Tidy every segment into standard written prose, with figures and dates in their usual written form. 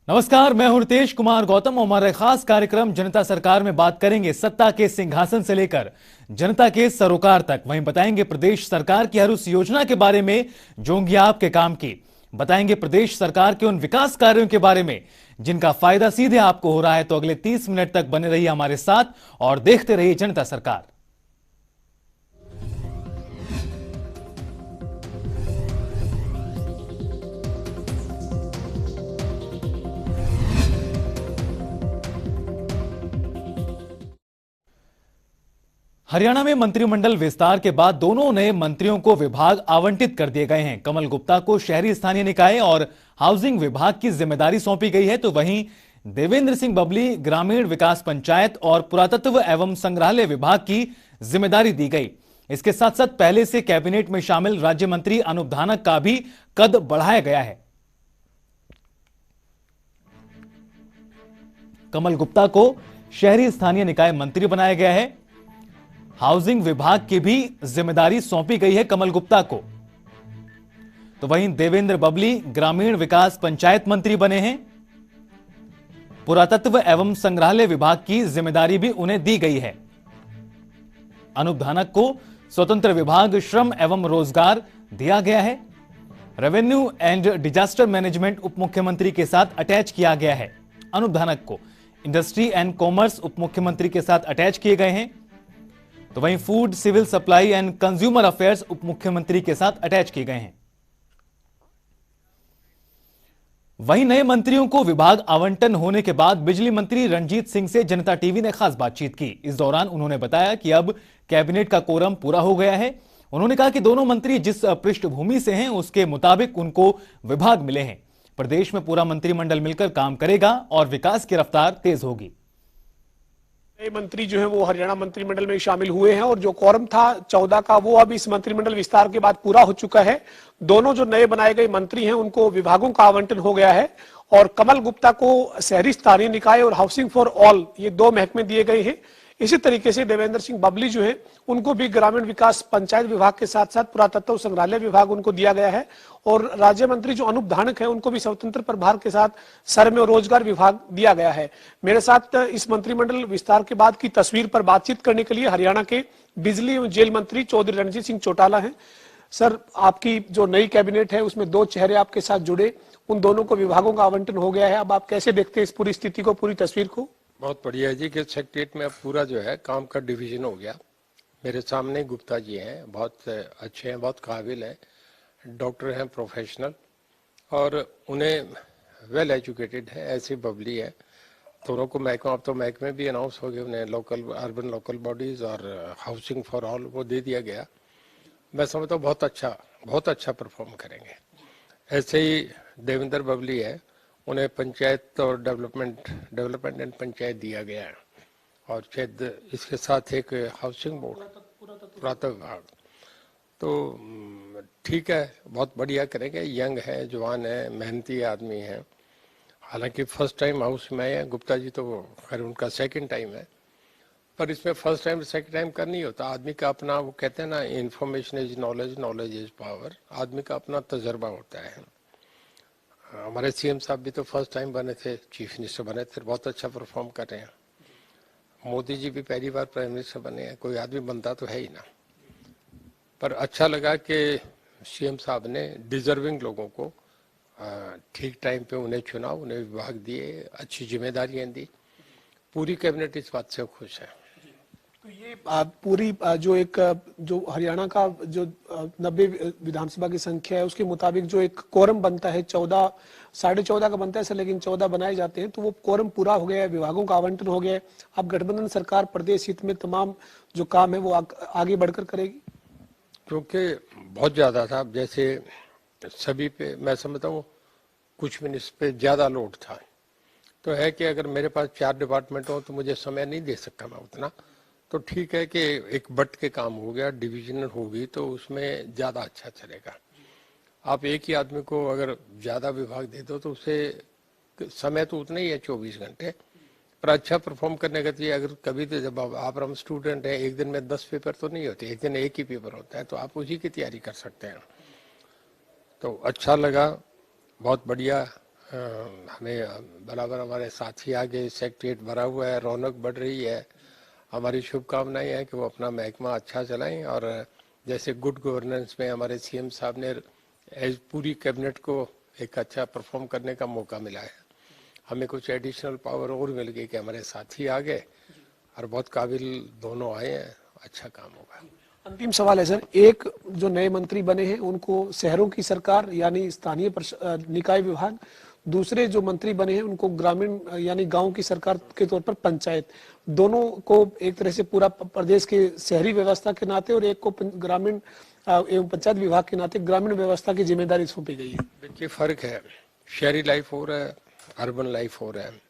नमस्कार, मैं हूं रितेश कुमार गौतम। हमारे खास कार्यक्रम जनता सरकार में बात करेंगे सत्ता के सिंहासन से लेकर जनता के सरोकार तक। वहीं बताएंगे प्रदेश सरकार की हर उस योजना के बारे में जो होंगी आपके काम की। बताएंगे प्रदेश सरकार के उन विकास कार्यों के बारे में जिनका फायदा सीधे आपको हो रहा है। तो अगले 30 मिनट तक बने रहिए हमारे साथ और देखते रहिए जनता सरकार। हरियाणा में मंत्रिमंडल विस्तार के बाद दोनों नए मंत्रियों को विभाग आवंटित कर दिए गए हैं। कमल गुप्ता को शहरी स्थानीय निकाय और हाउसिंग विभाग की जिम्मेदारी सौंपी गई है, तो वहीं देवेंद्र सिंह बबली ग्रामीण विकास पंचायत और पुरातत्व एवं संग्रहालय विभाग की जिम्मेदारी दी गई। इसके साथ साथ पहले से कैबिनेट में शामिल राज्य मंत्री अनूप धानक का भी कद बढ़ाया गया है। कमल गुप्ता को शहरी स्थानीय निकाय मंत्री बनाया गया है। हाउसिंग विभाग की भी जिम्मेदारी सौंपी गई है कमल गुप्ता को। तो वहीं देवेंद्र बबली ग्रामीण विकास पंचायत मंत्री बने हैं। पुरातत्व एवं संग्रहालय विभाग की जिम्मेदारी भी उन्हें दी गई है। अनूप धानक को स्वतंत्र विभाग श्रम एवं रोजगार दिया गया है। रेवेन्यू एंड डिजास्टर मैनेजमेंट उप मुख्यमंत्री के साथ अटैच किया गया है। अनूप धानक को इंडस्ट्री एंड कॉमर्स उप मुख्यमंत्री के साथ अटैच किए गए हैं। तो वहीं food civil supply and consumer affairs उप मुख्यमंत्री के साथ अटैच किए गए हैं। वहीं नए मंत्रियों को विभाग आवंटन होने के बाद बिजली मंत्री रणजीत सिंह से जनता टीवी ने खास बातचीत की। इस दौरान उन्होंने बताया कि अब कैबिनेट का कोरम पूरा हो गया है। उन्होंने कहा कि दोनों मंत्री जिस पृष्ठभूमि से हैं उसके मुताबिक उनको विभाग मिले हैं। प्रदेश में पूरा मंत्रिमंडल मिलकर काम करेगा और विकास की रफ्तार तेज होगी। नए मंत्री जो है वो हरियाणा मंत्रिमंडल में शामिल हुए हैं और जो क्वारम था 14 का वो अब इस मंत्रिमंडल विस्तार के बाद पूरा हो चुका है। दोनों जो नए बनाए गए मंत्री हैं उनको विभागों का आवंटन हो गया है और कमल गुप्ता को शहरी स्थानीय निकाय और हाउसिंग फॉर ऑल ये दो महकमे दिए गए हैं। इसी तरीके से देवेंद्र सिंह बबली जो है उनको भी ग्रामीण विकास पंचायत विभाग के साथ साथ पुरातत्व संग्रहालय विभाग उनको दिया गया है और राज्य मंत्री जो अनूप धानक है उनको भी स्वतंत्र प्रभार के साथ श्रम और रोजगार विभाग दिया गया है। मेरे साथ इस मंत्रिमंडल विस्तार के बाद की तस्वीर पर बातचीत करने के लिए हरियाणा के बिजली एवं जेल मंत्री चौधरी रणजीत सिंह चौटाला हैं। सर, आपकी जो नई कैबिनेट है उसमें दो चेहरे आपके साथ जुड़े, उन दोनों को विभागों का आवंटन हो गया है। अब आप कैसे देखते हैं इस पूरी स्थिति को, पूरी तस्वीर को? बहुत बढ़िया है जी कि सेक्रेटरीट में अब पूरा जो है काम का डिवीजन हो गया। मेरे सामने गुप्ता जी हैं, बहुत अच्छे हैं, बहुत काबिल हैं, डॉक्टर हैं, प्रोफेशनल और उन्हें वेल एजुकेटेड है। ऐसी बबली है। दोनों को महकमा, अब तो महकमे भी अनाउंस हो गए, उन्हें लोकल अर्बन लोकल बॉडीज और हाउसिंग फॉर ऑल वो दे दिया गया। मैं समझता हूँ बहुत अच्छा परफॉर्म करेंगे। ऐसे ही देवेंद्र बबली है, उन्हें पंचायत और डेवलपमेंट एंड पंचायत दिया गया है और शायद इसके साथ एक हाउसिंग बोर्ड पुरातत्व विभाग। तो ठीक है, बहुत बढ़िया करेंगे। यंग है, जवान है, मेहनती आदमी है। हालांकि फर्स्ट टाइम हाउस में आए हैं गुप्ता जी, तो खैर उनका सेकंड टाइम है, पर इसमें फर्स्ट टाइम सेकंड टाइम कर नहीं होता। आदमी का अपना, वो कहते हैं ना, information is knowledge, knowledge is power. आदमी का अपना तजर्बा होता है। हमारे सीएम साहब भी तो फर्स्ट टाइम बने थे, चीफ मिनिस्टर बने थे, बहुत अच्छा परफॉर्म कर रहे हैं। मोदी जी भी पहली बार प्राइम मिनिस्टर बने हैं, कोई आदमी बनता तो है ही ना। पर अच्छा लगा कि सीएम साहब ने डिजर्विंग लोगों को ठीक टाइम पे उन्हें चुना, उन्हें विभाग दिए, अच्छी जिम्मेदारियां दी। पूरी कैबिनेट इस बात से खुश है। तो ये पूरी जो हरियाणा का जो 90 विधानसभा की संख्या है उसके मुताबिक जो एक कोरम बनता है 14.5 का बनता है सर, लेकिन 14 बनाए जाते हैं, तो वो कोरम पूरा हो गया है, विभागों का आवंटन हो गया है। अब गठबंधन सरकार प्रदेश हित में तमाम जो काम है वो आगे बढ़कर करेगी, क्योंकि बहुत ज्यादा था। जैसे सभी पे मैं समझता हूँ कुछ मिनिस्टर पे ज्यादा लोड था, तो है कि अगर मेरे पास 4 डिपार्टमेंट हो तो मुझे समय नहीं दे सकता मैं उतना। तो ठीक है कि एक बट के काम हो गया, डिवीजन होगी तो उसमें ज़्यादा अच्छा चलेगा। आप एक ही आदमी को अगर ज़्यादा विभाग दे दो तो उसे समय तो उतना ही है 24 घंटे, पर अच्छा परफॉर्म करने का चाहिए। अगर कभी तो जब आप हम स्टूडेंट हैं, एक दिन में 10 पेपर तो नहीं होते, एक दिन एक ही पेपर होता है, तो आप उसी की तैयारी कर सकते हैं। तो अच्छा लगा, बहुत बढ़िया हमें बराबर हमारे साथी आगे, सेक्रेटरीट भरा हुआ है, रौनक बढ़ रही है। हमारी शुभकामनाएं हैं कि वो अपना महकमा अच्छा चलाएं और जैसे गुड गवर्नेंस में हमारे सीएम साहब ने पूरी कैबिनेट को एक अच्छा परफॉर्म करने का मौका मिला है। हमें कुछ एडिशनल पावर और मिल गई कि हमारे साथी आ गए और बहुत काबिल दोनों आए हैं, अच्छा काम होगा। अंतिम सवाल है सर, एक जो नए मंत्री बने हैं उनको शहरों की सरकार यानी स्थानीय निकाय विभाग, दूसरे जो मंत्री बने हैं उनको ग्रामीण यानी गांव की सरकार के तौर पर पंचायत, दोनों को एक तरह से पूरा प्रदेश के शहरी व्यवस्था के नाते और एक को ग्रामीण एवं पंचायत विभाग के नाते ग्रामीण व्यवस्था की जिम्मेदारी सौंपी गई है। देखिए फर्क है, शहरी लाइफ हो रहा है, अर्बन लाइफ हो रहा है।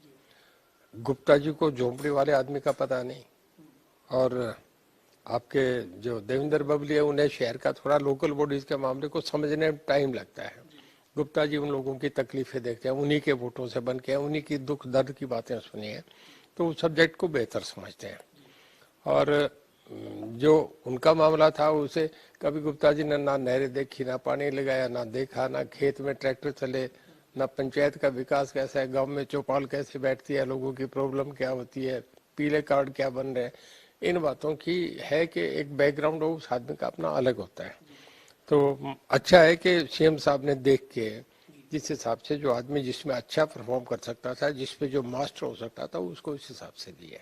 गुप्ता जी को झोंपड़ी वाले आदमी का पता नहीं और आपके जो देवेंद्र बबली है उन्हें शहर का थोड़ा लोकल बॉडीज के मामले को समझने में टाइम लगता है। गुप्ता जी उन लोगों की तकलीफें देखते हैं, उन्हीं के वोटों से बन के, उन्हीं की दुख दर्द की बातें सुनी हैं, तो उस सब्जेक्ट को बेहतर समझते हैं। और जो उनका मामला था उसे कभी गुप्ता जी ने ना नहरें देखी, ना पानी लगाया, ना देखा, ना खेत में ट्रैक्टर चले, ना पंचायत का विकास कैसा है, गांव में चौपाल कैसे बैठती है, लोगों की प्रॉब्लम क्या होती है, पीले कार्ड क्या बन रहे हैं। इन बातों की है कि एक बैकग्राउंड उस आदमी का अपना अलग होता है। तो अच्छा है कि सीएम साहब ने देख के जिस हिसाब से जो आदमी जिसमें अच्छा परफॉर्म कर सकता था, जिसमें जो मास्टर हो सकता था, उसको इस हिसाब से दिया।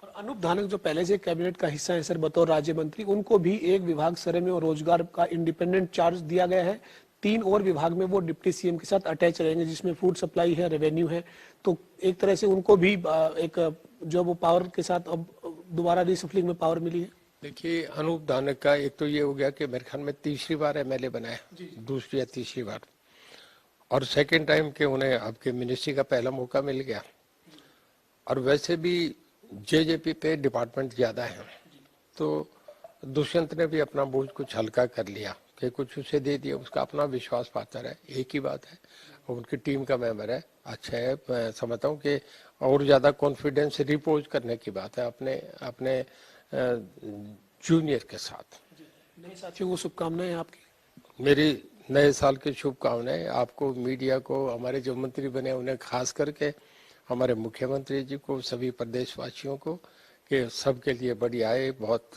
और अनूप धानक जो पहले से कैबिनेट का हिस्सा है सर बतौर राज्य मंत्री, उनको भी एक विभाग श्रम और रोजगार का इंडिपेंडेंट चार्ज दिया गया है। 3 और विभाग में वो डिप्टी सीएम के साथ अटैच रहेंगे, जिसमें फूड सप्लाई है, रेवेन्यू है। तो एक तरह से उनको भी एक जो वो पावर के साथ अब दोबारा रिसफलिंग में पावर मिली है। देखिए अनूप धानक का एक तो ये हो गया कि मेरे ख्याल में तीसरी बार एमएलए बनाया, दूसरी या तीसरी बार, और सेकंड टाइम के उन्हें आपके मिनिस्ट्री का पहला मौका मिल गया। और वैसे भी जेजेपी पे डिपार्टमेंट ज्यादा है, तो दुष्यंत ने भी अपना बोझ कुछ हल्का कर लिया कि कुछ उसे दे दिया, उसका अपना विश्वास पात्र है, एक ही बात है, और उनकी टीम का मेंबर है, अच्छा है। मैं समझता हूँ कि और ज्यादा कॉन्फिडेंस रिपोज करने की बात है अपने अपने जूनियर के साथ। नए साथियों को शुभकामनाएं आपकी। मेरी नए साल की शुभकामनाएं आपको, मीडिया को, हमारे जो मंत्री बने उन्हें खास करके, हमारे मुख्यमंत्री जी को, सभी प्रदेशवासियों को, कि सबके लिए बढ़िया आए, बहुत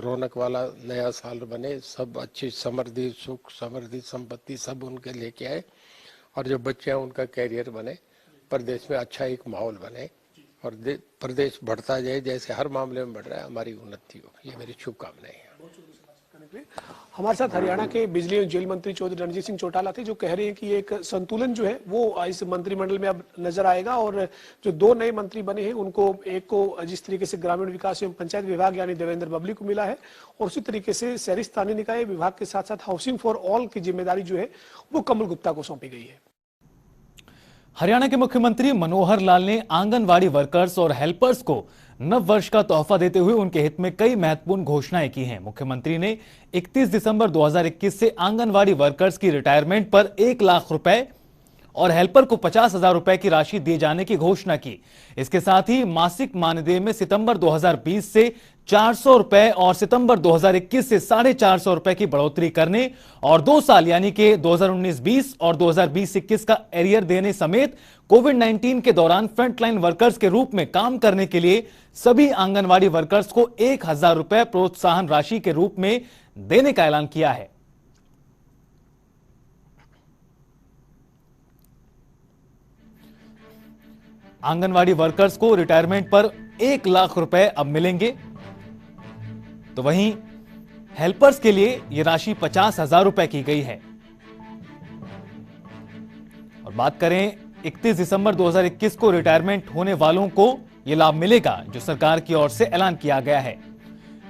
रौनक वाला नया साल बने, सब अच्छी समृद्धि, सुख समृद्धि, संपत्ति सब उनके लेके आए, और जो बच्चे हैं उनका कैरियर बने, प्रदेश में अच्छा एक माहौल बने और प्रदेश बढ़ता जाए, जैसे हर मामले में बढ़ रहा है, हमारी उन्नति हो, ये मेरी शुभकामनाएं हैं। हमारे साथ हरियाणा के बिजली और जेल मंत्री चौधरी रणजीत सिंह चौटाला थे, जो कह रहे हैं कि एक संतुलन जो है वो इस मंत्रिमंडल में अब नजर आएगा, और जो 2 नए मंत्री बने हैं उनको, एक को जिस तरीके से ग्रामीण विकास एवं पंचायत विभाग यानी देवेंद्र बबली को मिला है, और उसी तरीके से शहरी स्थानीय निकाय विभाग के साथ साथ हाउसिंग फॉर ऑल की जिम्मेदारी जो है वो कमल गुप्ता को सौंपी गई है। हरियाणा के मुख्यमंत्री मनोहर लाल ने आंगनवाड़ी वर्कर्स और हेल्पर्स को नव वर्ष का तोहफा देते हुए उनके हित में कई महत्वपूर्ण घोषणाएं की हैं। मुख्यमंत्री ने 31 दिसंबर 2021 से आंगनवाड़ी वर्कर्स की रिटायरमेंट पर 1 लाख रुपए और हेल्पर को 50,000 रुपए की राशि दिए जाने की घोषणा की। इसके साथ ही मासिक मानदेय में सितंबर 2020 से 400 रुपए और सितंबर 2021 से 450 रुपए की बढ़ोतरी करने और 2 साल यानी कि 2019-20 और 2020-21 का एरियर देने समेत कोविड-19 के दौरान फ्रंटलाइन वर्कर्स के रूप में काम करने के लिए सभी आंगनवाड़ी वर्कर्स को 1,000 रुपए प्रोत्साहन राशि के रूप में देने का ऐलान किया है। आंगनवाड़ी वर्कर्स को रिटायरमेंट पर 1 लाख रुपए अब मिलेंगे, तो वहीं हेल्पर्स के लिए यह राशि 50,000 रुपए की गई है। और बात करें 31 दिसंबर 2021 को रिटायरमेंट होने वालों को यह लाभ मिलेगा, जो सरकार की ओर से ऐलान किया गया है।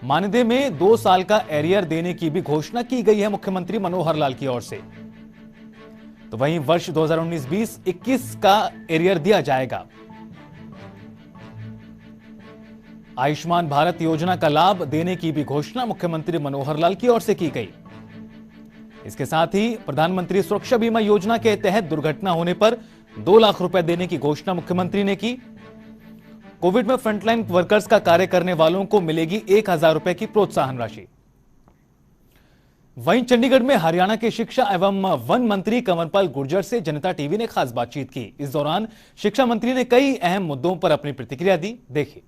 मानदेय में 2 साल का एरियर देने की भी घोषणा की गई है मुख्यमंत्री मनोहर लाल की ओर से। तो वहीं वर्ष 2019-20-21 का एरियर दिया जाएगा। आयुष्मान भारत योजना का लाभ देने की भी घोषणा मुख्यमंत्री मनोहर लाल की ओर से की गई। इसके साथ ही प्रधानमंत्री सुरक्षा बीमा योजना के तहत दुर्घटना होने पर 2 लाख रुपए देने की घोषणा मुख्यमंत्री ने की। कोविड में फ्रंटलाइन वर्कर्स का कार्य करने वालों को मिलेगी 1,000 रुपए की प्रोत्साहन राशि। वहीं चंडीगढ़ में हरियाणा के शिक्षा एवं वन मंत्री कंवरपाल गुर्जर से जनता टीवी ने खास बातचीत की। इस दौरान शिक्षा मंत्री ने कई अहम मुद्दों पर अपनी प्रतिक्रिया दी। देखिए।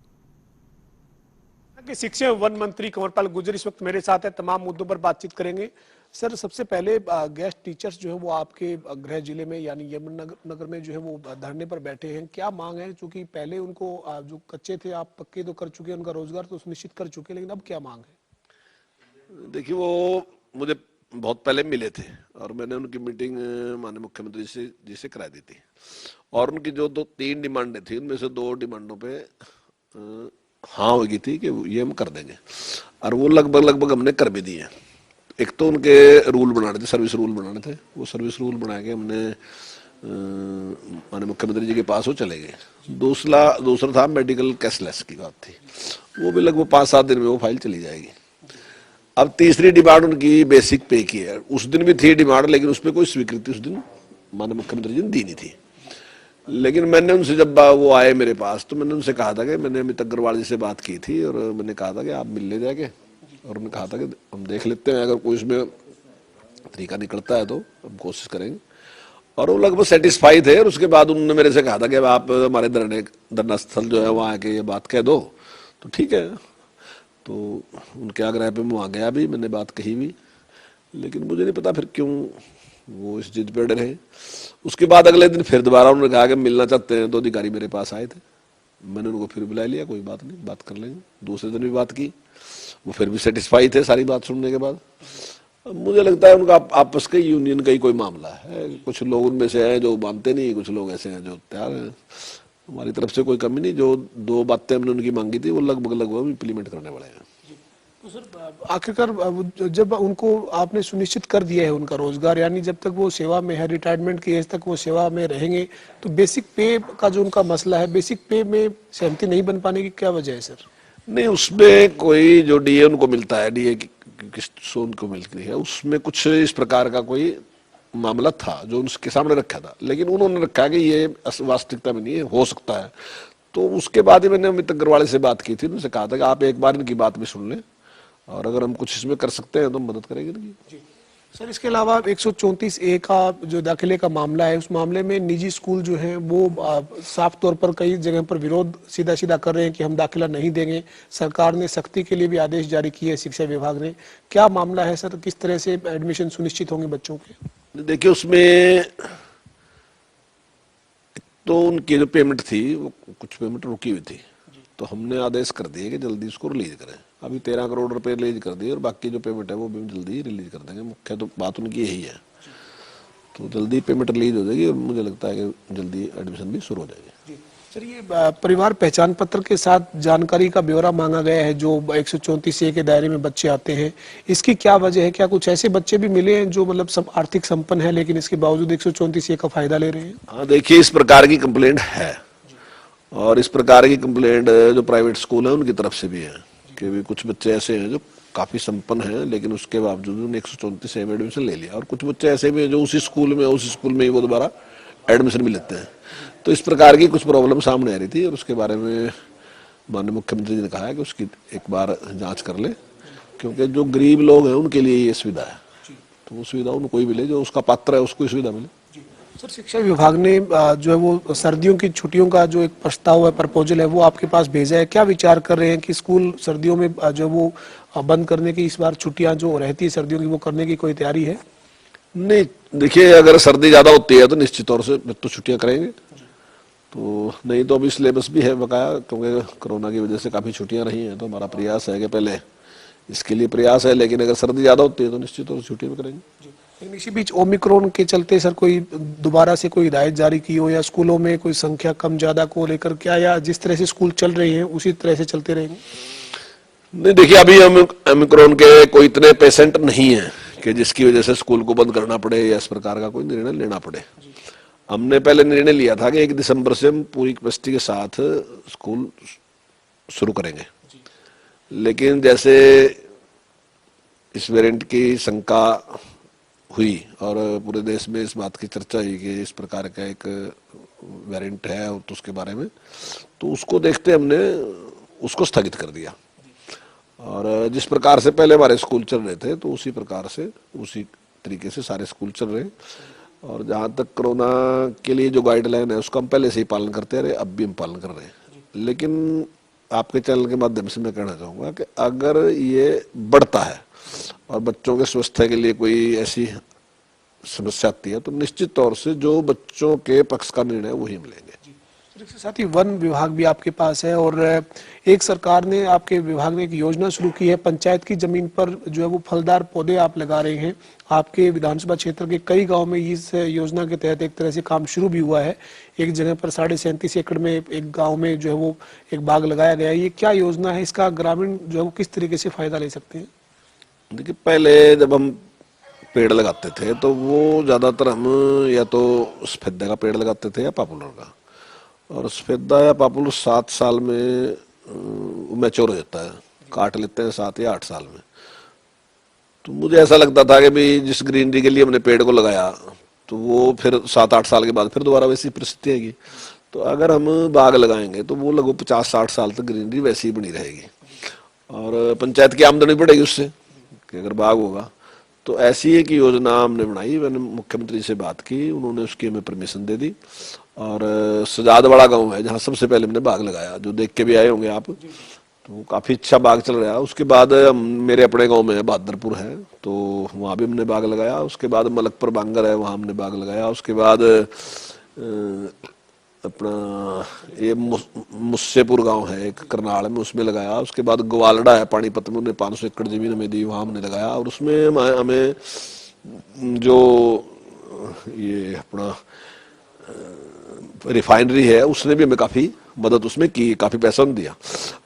शिक्षा एवं वन मंत्री कंवरपाल गुर्जर इस वक्त मेरे साथ है, तमाम मुद्दों पर बातचीत करेंगे। सर, सबसे पहले गेस्ट टीचर्स जो है वो आपके गृह जिले में यानी यमुनानगर में जो है वो धरने पर बैठे हैं। क्या मांग है? क्योंकि पहले उनको जो कच्चे थे आप पक्के तो कर चुके हैं, उनका रोजगार तो सुनिश्चित कर चुके, लेकिन अब क्या मांग है? देखिए, वो मुझे बहुत पहले मिले थे और मैंने उनकी मीटिंग माननीय मुख्यमंत्री जी से करा दी थी और उनकी जो 3 डिमांडें थी उनमें से 2 डिमांडों पे हाँ हो गई थी कि ये हम कर देंगे और वो लगभग हमने कर भी दिए। एक तो उनके रूल बनाने थे, सर्विस रूल बनाने थे, वो सर्विस रूल बना के हमने माननीय मुख्यमंत्री जी के पास वो चले गए। दूसरा था मेडिकल कैशलेस की बात थी, वो भी लगभग 5-7 दिन में वो फाइल चली जाएगी। अब तीसरी डिमांड उनकी बेसिक पे की है। उस दिन भी थी डिमांड, लेकिन उसमें कोई स्वीकृति उस दिन माननीय मुख्यमंत्री जी ने दी नहीं थी। लेकिन मैंने उनसे जब वो आए मेरे पास तो मैंने उनसे कहा था कि मैंने अमित अग्रवाल जी से बात की थी और मैंने कहा था कि आप मिल ले जाके, और उन्होंने कहा था कि हम देख लेते हैं, अगर कोई इसमें तरीका निकलता है तो हम कोशिश करेंगे। और वो लगभग सेटिस्फाई थे और उसके बाद उन्होंने मेरे से कहा था कि आप हमारे धरना स्थल जो है वहाँ आके ये बात कह दो, तो ठीक है। तो उनके आग्रह पे मैं वहाँ गया भी, मैंने बात कही भी, लेकिन मुझे नहीं पता फिर क्यों वो इस जिद पे अड़े रहे। उसके बाद अगले दिन फिर दोबारा उन्होंने कहा कि मिलना चाहते हैं, तो अधिकारी मेरे पास आए थे, मैंने उनको फिर बुला लिया, कोई बात नहीं, बात कर लेंगे। दूसरे दिन भी बात की, वो फिर भी सेटिस्फाई थे सारी बात सुनने के बाद। मुझे लगता है उनका आपस के यूनियन का ही कोई मामला है। कुछ लोग उनमें से हैं जो मानते नहीं, कुछ लोग ऐसे हैं जो तैयार हैं। हमारी तरफ से कोई कमी नहीं, जो 2 बातें हमने उनकी मांगी थी वो लगभग इम्प्लीमेंट करने वाले हैं। तो सर, आखिरकार जब उनको आपने सुनिश्चित कर दिया है उनका रोजगार, यानी जब तक वो सेवा में है, रिटायरमेंट की एज तक वो सेवा में रहेंगे, तो बेसिक पे का जो उनका मसला है, बेसिक पे में सहमति नहीं बन पाने की क्या वजह है सर? नहीं, उसमें कोई जो डीए उनको मिलता है, डीए की किस्त उनको मिलती है, उसमें कुछ इस प्रकार का कोई मामला था जो उनके सामने रखा था, लेकिन उन्होंने रखा कि ये वास्तविकता में नहीं है, हो सकता है। तो उसके बाद ही मैंने अमित अग्रवाल से बात की थी, उनसे कहा था कि आप एक बार इनकी बात भी सुन लें और अगर हम कुछ इसमें कर सकते हैं तो हम मदद करेंगे इनकी। सर, इसके अलावा 134A का जो दाखिले का मामला है, उस मामले में निजी स्कूल जो है वो साफ तौर पर कई जगह पर विरोध सीधा कर रहे हैं कि हम दाखिला नहीं देंगे। सरकार ने सख्ती के लिए भी आदेश जारी किए है, शिक्षा विभाग ने। क्या मामला है सर, किस तरह से एडमिशन सुनिश्चित होंगे बच्चों के? देखिए, उसमें तो उनकी जो पेमेंट थी वो कुछ पेमेंट रुकी हुई थी, तो हमने आदेश कर दिए कि जल्दी उसको रिलीज करें। अभी 13 करोड़ रुपए रिलीज कर दिए और बाकी जो पेमेंट है वो भी जल्दी रिलीज कर देंगे। मुख्य तो बात उनकी यही है, तो जल्दी पेमेंट रिलीज हो जाएगी और मुझे लगता है कि जल्दी एडमिशन भी शुरू हो जाएगी। सर, ये परिवार पहचान पत्र के साथ जानकारी का ब्यौरा मांगा गया है जो 134A के दायरे में बच्चे आते हैं, इसकी क्या वजह है? क्या कुछ ऐसे बच्चे भी मिले हैं जो मतलब आर्थिक संपन्न है लेकिन इसके बावजूद 134A का फायदा ले रहे हैं? हाँ, देखिए, इस प्रकार की कंप्लेंट है और इस प्रकार की कंप्लेंट जो प्राइवेट स्कूल है उनकी तरफ से भी है कि भी कुछ बच्चे ऐसे हैं जो काफी संपन्न हैं लेकिन उसके बावजूद उन्होंने 134A में एडमिशन ले लिया, और कुछ बच्चे ऐसे भी हैं जो उसी स्कूल में ही वो दोबारा एडमिशन भी लेते हैं। तो इस प्रकार की कुछ प्रॉब्लम सामने आ रही थी और उसके बारे में माननीय मुख्यमंत्री जी ने कहा है कि उसकी एक बार जांच कर ले, क्योंकि जो गरीब लोग हैं उनके लिए ये सुविधा है, तो वो सुविधा उनको ही मिले, जो उसका पात्र है उसको ही सुविधा मिले। सर, शिक्षा विभाग ने जो है वो सर्दियों की छुट्टियों का जो एक प्रस्ताव है, प्रपोजल है, वो आपके पास भेजा है। क्या विचार कर रहे हैं कि स्कूल सर्दियों में जो वो बंद करने की, इस बार छुट्टियां जो रहती है सर्दियों की वो करने की कोई तैयारी है? नहीं, देखिए, अगर सर्दी ज्यादा होती है तो निश्चित तौर से तो छुट्टियां करेंगे, तो नहीं तो अभी सिलेबस भी है बकाया, क्योंकि कोरोना की वजह से काफी छुट्टियां रही हैं, तो हमारा प्रयास है कि पहले इसके लिए प्रयास है, लेकिन अगर सर्दी ज्यादा होती है तो निश्चित तौर से छुट्टियां भी करेंगे। लेकिन इसी बीच ओमिक्रॉन के चलते सर कोई दोबारा से कोई हिदायत जारी की हो या स्कूलों में कोई संख्या कम ज्यादा को लेकर क्या, या जिस तरह से स्कूल चल रहे हैं उसी तरह से चलते रहेंगे? नहीं, देखिए, अभी ओमिक्रॉन के कोई इतने पेशेंट नहीं है कि जिसकी वजह से स्कूल को बंद करना पड़े या इस प्रकार का कोई निर्णय लेना पड़े। हमने पहले निर्णय लिया था कि 1 दिसंबर से हम पूरी कैपेसिटी के साथ स्कूल शुरू करेंगे, लेकिन जैसे इस वेरिएंट की शंका हुई और पूरे देश में इस बात की चर्चा हुई कि इस प्रकार का एक वेरिएंट है और तो उसके बारे में, तो उसको देखते हमने उसको स्थगित कर दिया। और जिस प्रकार से पहले हमारे स्कूल चल रहे थे तो उसी प्रकार से उसी तरीके से सारे स्कूल चल रहे हैं। और जहाँ तक कोरोना के लिए जो गाइडलाइन है उसका हम पहले से ही पालन करते रहे, अब भी हम पालन कर रहे हैं। लेकिन आपके चैनल के माध्यम से मैं कहना चाहूँगा कि अगर ये बढ़ता है और बच्चों के स्वास्थ्य के लिए कोई ऐसी समस्या आती है तो निश्चित तौर से जो बच्चों के पक्ष का निर्णय वही मिलेंगे। इसके साथ ही वन विभाग भी आपके पास है और एक सरकार ने आपके विभाग ने एक योजना शुरू की है, पंचायत की जमीन पर जो है वो फलदार पौधे आप लगा रहे हैं। आपके विधानसभा क्षेत्र के कई गांव में इस योजना के तहत एक तरह से काम शुरू भी हुआ है। एक जगह पर 37.5 एकड़ में एक गाँव में जो है वो एक बाग लगाया गया है। ये क्या योजना है, इसका ग्रामीण जो है वो किस तरीके से फायदा ले सकते हैं? देखिए, पहले जब हम पेड़ लगाते थे तो वो ज्यादातर हम या तो सफेदा का पेड़ लगाते थे या पॉपुलर का, और सफेदा या पॉपुलर 7 साल में मैच्योर हो जाता है, काट लेते हैं 7 या 8 साल में। तो मुझे ऐसा लगता था कि भाई जिस ग्रीनरी के लिए हमने पेड़ को लगाया तो वो फिर 7-8 साल के बाद फिर दोबारा वैसी परिस्थिति आएगी। तो अगर हम बाग लगाएंगे तो वो लगभग 50-60 साल तक ग्रीनरी वैसी ही बनी रहेगी और पंचायत की आमदनी बढ़ेगी उससे कि अगर बाग होगा। तो ऐसी एक योजना हमने बनाई, मैंने मुख्यमंत्री से बात की, उन्होंने उसकी हमें परमिशन दे दी। और सजाद बड़ा गांव है जहाँ सबसे पहले हमने बाग लगाया, जो देख के भी आए होंगे आप, तो काफी अच्छा बाग चल रहा है। उसके बाद मेरे अपने गांव में बहादुरपुर है तो वहाँ भी हमने बाग लगाया। उसके बाद मलकपुर बांगर है, वहाँ हमने बाग लगाया। उसके बाद अपना ये मुस्सेपुर गांव है एक करनाल में, उसमें लगाया। उसके बाद ग्वालड़ा है पानीपत में, उन्हें 500 एकड़ जमीन हमें दी, वहाँ हमने लगाया। और उसमें हमें जो ये अपना रिफाइनरी है उसने भी हमें काफी मदद उसमें की, काफी पैसा दिया।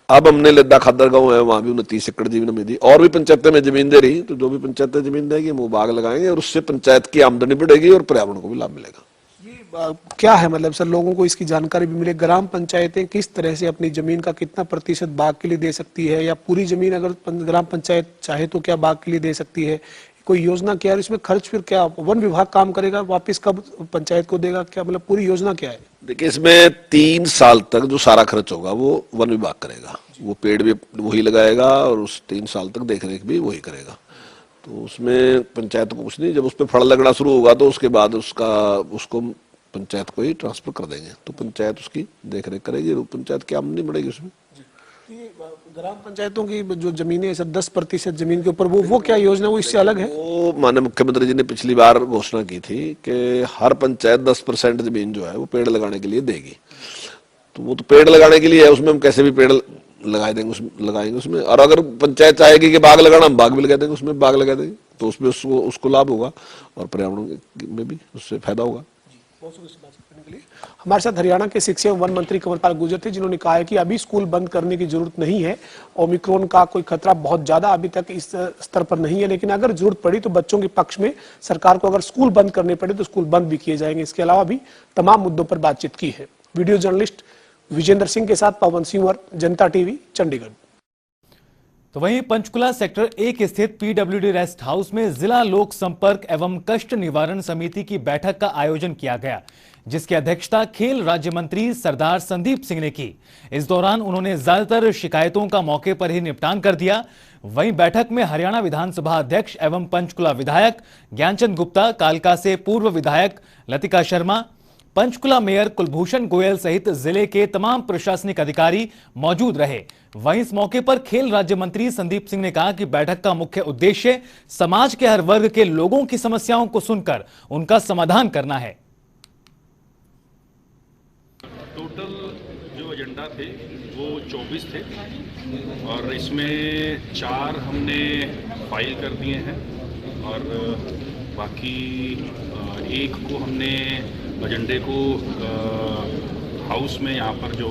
अब हमने लद्दा खादर गांव है, वहां भी 29 एकड़ जमीन हमें दी। और भी पंचायतें में जमीन दे रही, तो जो भी पंचायतें जमीन देगी वो बाग लगाएंगे और उससे पंचायत की आमदनी बढ़ेगी और पर्यावरण को भी लाभ मिलेगा। क्या है मतलब सर, लोगों को इसकी जानकारी भी मिले, ग्राम पंचायतें किस तरह से अपनी जमीन का कितना प्रतिशत बाग के लिए दे सकती है, या पूरी जमीन अगर ग्राम पंचायत चाहे तो क्या बाग के लिए दे सकती है, कोई योजना क्या है, इसमें खर्च फिर क्या वन विभाग काम करेगा, वापस कब पंचायत को देगा, क्या मतलब पूरी योजना क्या है? देखिए, इसमें 3 साल तक जो सारा खर्च होगा वो वन विभाग करेगा, वो पेड़ भी वही लगाएगा और उस 3 साल तक देखरेख भी वही करेगा। तो उसमें पंचायत को कुछ नहीं, जब उस पर फल लगना शुरू होगा तो उसके बाद उसको पंचायत को ही ट्रांसफर कर देंगे, तो पंचायत उसकी देखरेख करेगी, पंचायत की आमदनी बढ़ेगी उसमें। ग्राम पंचायतों की जो जमीनें है सर 10% जमीन के ऊपर, वो क्या योजना, वो इससे अलग है? वो माननीय मुख्यमंत्री जी ने पिछली बार घोषणा की थी कि हर पंचायत 10% जमीन जो है वो पेड़ लगाने के लिए देगी। तो वो तो पेड़ लगाने के लिए है, उसमें हम कैसे भी पेड़ लगाएंगे उसमें। और अगर पंचायत चाहेगी कि बाग लगाना, हम बाग भी लगा देंगे, उसमें बाग लगा देंगे, तो उसमें उसको लाभ होगा और पर्यावरण में भी उससे फायदा होगा। हमारे साथ हरियाणा के शिक्षा एवं वन मंत्री कंवरपाल गुर्जर थे, जिन्होंने कहा है कि अभी स्कूल बंद करने की जरूरत नहीं है। ओमिक्रॉन का कोई खतरा बहुत ज्यादा अभी तक इस स्तर पर नहीं है, लेकिन अगर जरूरत पड़ी तो बच्चों के पक्ष में सरकार को अगर स्कूल बंद करने पड़े तो स्कूल बंद भी किए जाएंगे। इसके अलावा भी तमाम मुद्दों पर बातचीत की है। वीडियो जर्नलिस्ट विजेंद्र सिंह के साथ पवन सिंह, जनता टीवी, चंडीगढ़। तो वहीं पंचकुला सेक्टर 1 स्थित पीडब्ल्यूडी रेस्ट हाउस में जिला लोक संपर्क एवं कष्ट निवारण समिति की बैठक का आयोजन किया गया, जिसकी अध्यक्षता खेल राज्य मंत्री सरदार संदीप सिंह ने की। इस दौरान उन्होंने ज्यादातर शिकायतों का मौके पर ही निपटान कर दिया। वहीं बैठक में हरियाणा विधानसभा अध्यक्ष एवं पंचकुला विधायक ज्ञानचंद गुप्ता, कालका से पूर्व विधायक लतिका शर्मा, पंचकुला मेयर कुलभूषण गोयल सहित जिले के तमाम प्रशासनिक अधिकारी मौजूद रहे। वहीं इस मौके पर खेल राज्य मंत्री संदीप सिंह ने कहा कि बैठक का मुख्य उद्देश्य समाज के हर वर्ग के लोगों की समस्याओं को सुनकर उनका समाधान करना है। टोटल जो एजेंडा थे वो 24 थे और इसमें 4 हमने फाइल कर दिए हैं और बाकी एक को हमने एजेंडे को हाउस में यहाँ पर जो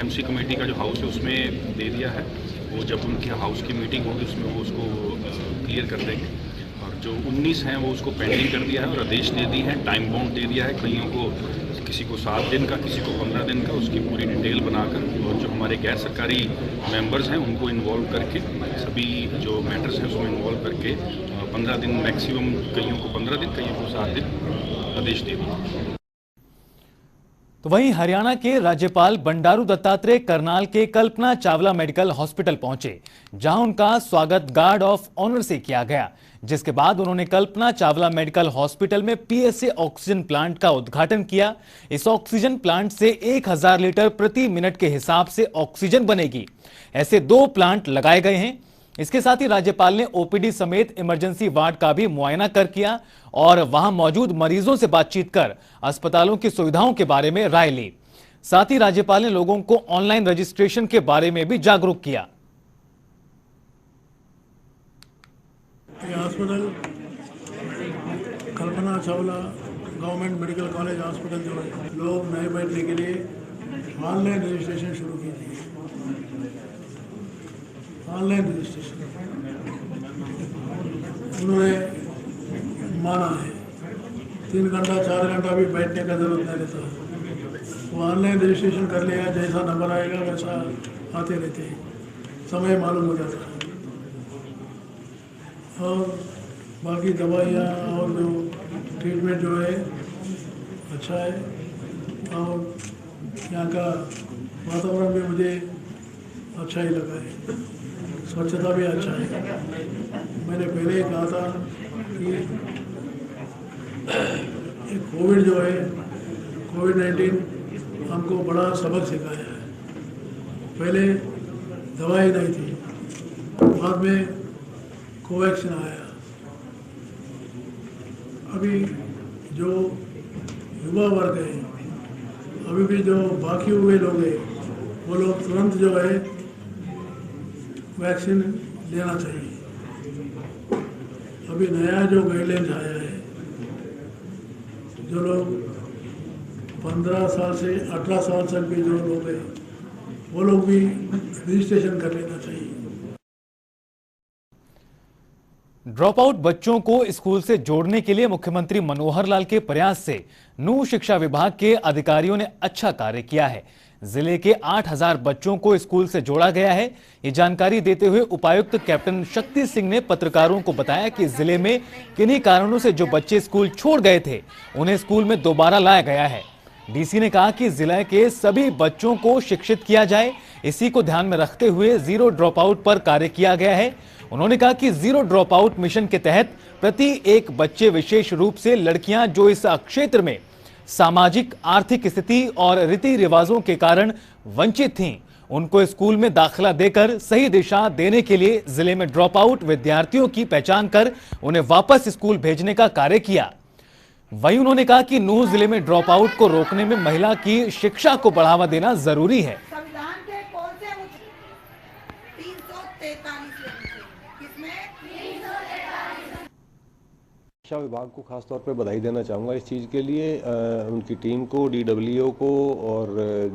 एमसी कमेटी का जो हाउस है उसमें दे दिया है। वो जब उनकी हाउस की मीटिंग होगी उसमें वो उसको क्लियर कर देंगे। और जो 19 हैं वो उसको पेंडिंग कर दिया है और आदेश दे दिए हैं, टाइम बाउंड दे दिया है। कईयों को, किसी को 7 दिन का, किसी को 15 दिन का, उसकी पूरी डिटेल बनाकर और जो हमारे गैर सरकारी मेंबर्स हैं उनको इन्वॉल्व करके, सभी जो मैटर्स हैं उसमें इन्वॉल्व करके 15 दिन मैक्सिमम, कईयों को 15 दिन, कईयों को 7 दिन आदेश दे दिए। तो वहीं हरियाणा के राज्यपाल बंडारू दत्तात्रेय करनाल के कल्पना चावला मेडिकल हॉस्पिटल पहुंचे, जहां उनका स्वागत गार्ड ऑफ ऑनर से किया गया, जिसके बाद उन्होंने कल्पना चावला मेडिकल हॉस्पिटल में पीएसए ऑक्सीजन प्लांट का उद्घाटन किया। इस ऑक्सीजन प्लांट से 1000 लीटर प्रति मिनट के हिसाब से ऑक्सीजन बनेगी। ऐसे 2 प्लांट लगाए गए हैं। इसके साथ ही राज्यपाल ने ओपीडी समेत इमरजेंसी वार्ड का भी मुआयना कर किया और वहां मौजूद मरीजों से बातचीत कर अस्पतालों की सुविधाओं के बारे में राय ली। साथ ही राज्यपाल ने लोगों को ऑनलाइन रजिस्ट्रेशन के बारे में भी जागरूक किया। ये hospital Kalpana Chawla government medical college hospital जो है, लोग नए बैठने के लिए ऑनलाइन रजिस्ट्रेशन शुरू कीजिए। ऑनलाइन रजिस्ट्रेशन उन्होंने माना है, 3 घंटा 4 घंटा भी बैठने का जरूरत नहीं रहता। वो ऑनलाइन रजिस्ट्रेशन कर लिया, जैसा नंबर आएगा वैसा आते रहते हैं, समय मालूम हो जाता है। और बाकी दवाइयाँ और जो ट्रीटमेंट जो है अच्छा है, और यहाँ का वातावरण भी मुझे अच्छा ही लगा है, स्वच्छता भी अच्छा है। मैंने पहले ही कहा था कि कोविड जो है, कोविड-19 हमको बड़ा सबक सिखाया है। पहले दवाई नहीं थी, बाद में कोवैक्सीन आया। अभी जो युवा वर्ग है, अभी भी जो बाकी हुए लोग हैं, वो लोग तुरंत जो है वैक्सीन लेना चाहिए। अभी नया जो गाइडलाइंस आया है, जो लोग 15 साल से 18 साल तक के जो लोग हैं, वो लोग भी रजिस्ट्रेशन कर लेना चाहिए। ड्रॉप आउट बच्चों को स्कूल से जोड़ने के लिए मुख्यमंत्री मनोहर लाल के प्रयास से नूह शिक्षा विभाग के अधिकारियों ने अच्छा कार्य किया है। जिले के 8000 बच्चों को स्कूल से जोड़ा गया है। ये जानकारी देते हुए उपायुक्त कैप्टन शक्ति सिंह ने पत्रकारों को बताया कि जिले में किन्हीं कारणों से जो बच्चे स्कूल छोड़ गए थे, उन्हें स्कूल में दोबारा लाया गया है। डीसी ने कहा कि जिले के सभी बच्चों को शिक्षित किया जाए, इसी को ध्यान में रखते हुए जीरो ड्रॉप आउट पर कार्य किया गया है। उन्होंने कहा कि जीरो ड्रॉप आउट मिशन के तहत प्रति एक बच्चे, विशेष रूप से लड़कियां जो इस क्षेत्र में सामाजिक आर्थिक स्थिति और रीति रिवाजों के कारण वंचित थीं, उनको स्कूल में दाखिला देकर सही दिशा देने के लिए जिले में ड्रॉप आउट विद्यार्थियों की पहचान कर उन्हें वापस स्कूल भेजने का कार्य किया। वहीं उन्होंने कहा कि नूह जिले में ड्रॉप आउट को रोकने में महिला की शिक्षा को बढ़ावा देना जरूरी है। संविधान के कौन से 343 शिक्षा विभाग को खास तौर पे बधाई देना चाहूँगा इस चीज़ के लिए, उनकी टीम को, DWO को और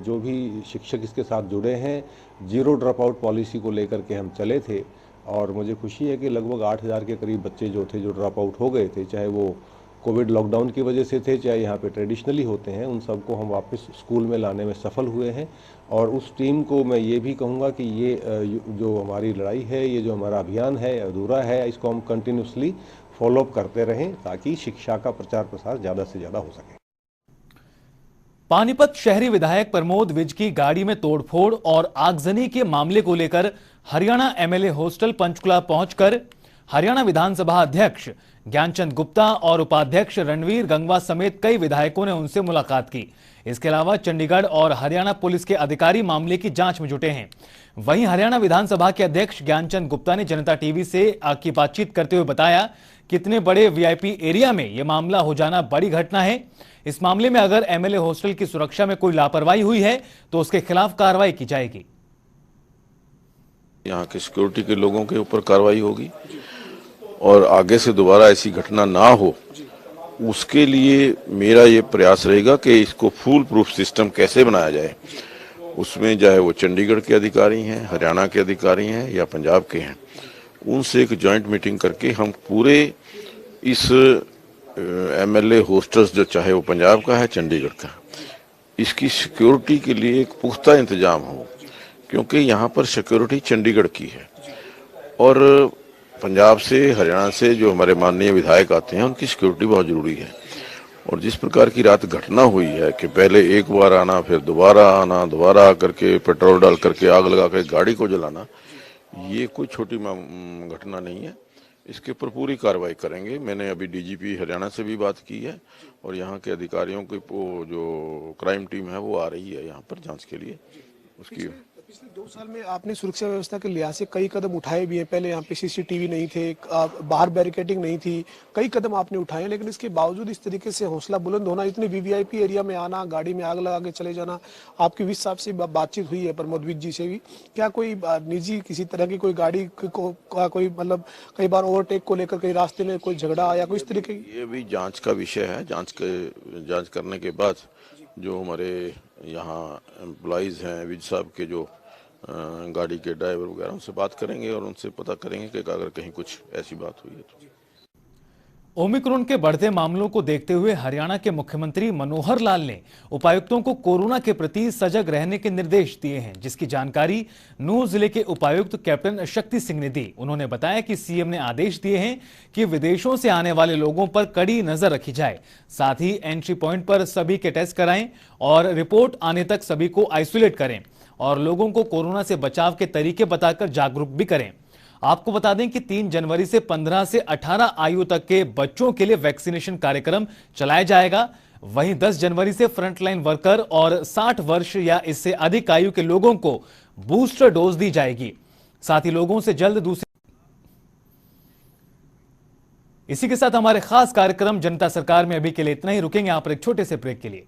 जो भी शिक्षक इसके साथ जुड़े हैं। जीरो ड्रॉप आउट पॉलिसी को लेकर के हम चले थे और मुझे खुशी है कि लगभग 8000 के करीब बच्चे जो थे, जो ड्रॉप आउट हो गए थे, चाहे वो कोविड लॉकडाउन की वजह से थे, चाहे यहाँ पे ट्रेडिशनली होते हैं, उन सबको हम वापस स्कूल में लाने में सफल हुए हैं। और उस टीम को मैं ये भी कहूँगा कि ये जो हमारी लड़ाई है, ये जो हमारा अभियान है, अधूरा है, इसको हम कंटिन्यूसली फॉलोअप करते रहें ताकि शिक्षा का प्रचार प्रसार ज्यादा से ज्यादा हो सके। पानीपत शहरी विधायक प्रमोद विज की गाड़ी में तोड़फोड़ और आगजनी के मामले को लेकर हरियाणा MLA हॉस्टल पंचकुला पहुंचकर हरियाणा विधानसभा अध्यक्ष ज्ञानचंद गुप्ता और उपाध्यक्ष रणवीर गंगवा समेत कई विधायकों ने उनसे मुलाकात की। इसके अलावा चंडीगढ़ और हरियाणा पुलिस के अधिकारी मामले की जांच में जुटे हैं। वहीं हरियाणा विधानसभा के अध्यक्ष ज्ञानचंद गुप्ता ने जनता टीवी से की बातचीत करते हुए बताया, कितने बड़े VIP एरिया में यह मामला हो जाना बड़ी घटना है। इस मामले में अगर MLA हॉस्टल की सुरक्षा में कोई लापरवाही हुई है तो उसके खिलाफ कार्रवाई की जाएगी। यहाँ के सिक्योरिटी के लोगों के ऊपर कार्रवाई होगी और आगे से दोबारा ऐसी घटना ना हो, उसके लिए मेरा ये प्रयास रहेगा कि इसको फुल प्रूफ सिस्टम कैसे बनाया जाए। उसमें चाहे वो चंडीगढ़ के अधिकारी हैं, हरियाणा के अधिकारी हैं या पंजाब के हैं, उनसे एक जॉइंट मीटिंग करके हम पूरे इस MLA हॉस्टल्स, जो चाहे वो पंजाब का है, चंडीगढ़ का, इसकी सिक्योरिटी के लिए एक पुख्ता इंतजाम हो, क्योंकि यहाँ पर सिक्योरिटी चंडीगढ़ की है और पंजाब से, हरियाणा से जो हमारे माननीय विधायक आते हैं, उनकी सिक्योरिटी बहुत ज़रूरी है। और जिस प्रकार की रात घटना हुई है कि पहले एक बार आना, फिर दोबारा आना, दोबारा आकर के पेट्रोल डाल करके आग लगा के गाड़ी को जलाना, ये कोई छोटी घटना नहीं है। इसके ऊपर पूरी कार्रवाई करेंगे। मैंने अभी डीजीपी हरियाणा से भी बात की है और यहाँ के अधिकारियों की जो क्राइम टीम है वो आ रही है यहाँ पर जांच के लिए। उसकी पिछले 2 साल में आपने सुरक्षा व्यवस्था के लिहाज से कई कदम उठाए भी हैं। पहले यहाँ पे सीसीटीवी नहीं थे, बाहर बैरिकेडिंग नहीं थी, कई कदम आपने उठाए, लेकिन इसके बावजूद इस तरीके से हौसला बुलंद होना, इतने वीवीआईपी एरिया में आना, गाड़ी में आग लगा के चले जाना। आपकी विस साहब से बातचीत हुई है, प्रमोद विज जी से भी, क्या कोई निजी किसी तरह की कोई गाड़ी को कोई मतलब कई बार ओवरटेक को लेकर कई रास्ते में कोई झगड़ा या कोई इस तरीके की? ये भी जांच का विषय है। जांच करने के बाद जो हमारे यहाँ एम्प्लॉइज हैं विज साहब के, जो गाड़ी के ड्राइवर वगैरह, उनसे बात करेंगे और उनसे पता करेंगे कि अगर कहीं कुछ ऐसी बात हुई है तो। ओमिक्रॉन के बढ़ते मामलों को देखते हुए हरियाणा के मुख्यमंत्री मनोहर लाल ने उपायुक्तों को कोरोना के प्रति सजग रहने के निर्देश दिए हैं, जिसकी जानकारी नूंह जिले के उपायुक्त कैप्टन शक्ति सिंह ने दी। उन्होंने बताया कि सीएम ने आदेश दिए हैं कि विदेशों से आने वाले लोगों पर कड़ी नजर रखी जाए, साथ ही एंट्री पॉइंट पर सभी के टेस्ट कराएं और रिपोर्ट आने तक सभी को आइसोलेट करें और लोगों को कोरोना से बचाव के तरीके बताकर जागरूक भी करें। आपको बता दें कि 3 जनवरी से 15 से 18 आयु तक के बच्चों के लिए वैक्सीनेशन कार्यक्रम चलाया जाएगा। वहीं 10 जनवरी से फ्रंटलाइन वर्कर और 60 वर्ष या इससे अधिक आयु के लोगों को बूस्टर डोज दी जाएगी। साथ ही लोगों से जल्द दूसरी। इसी के साथ हमारे खास कार्यक्रम जनता सरकार में अभी के लिए इतना ही। रुकेंगे यहाँ पर एक छोटे से ब्रेक के लिए।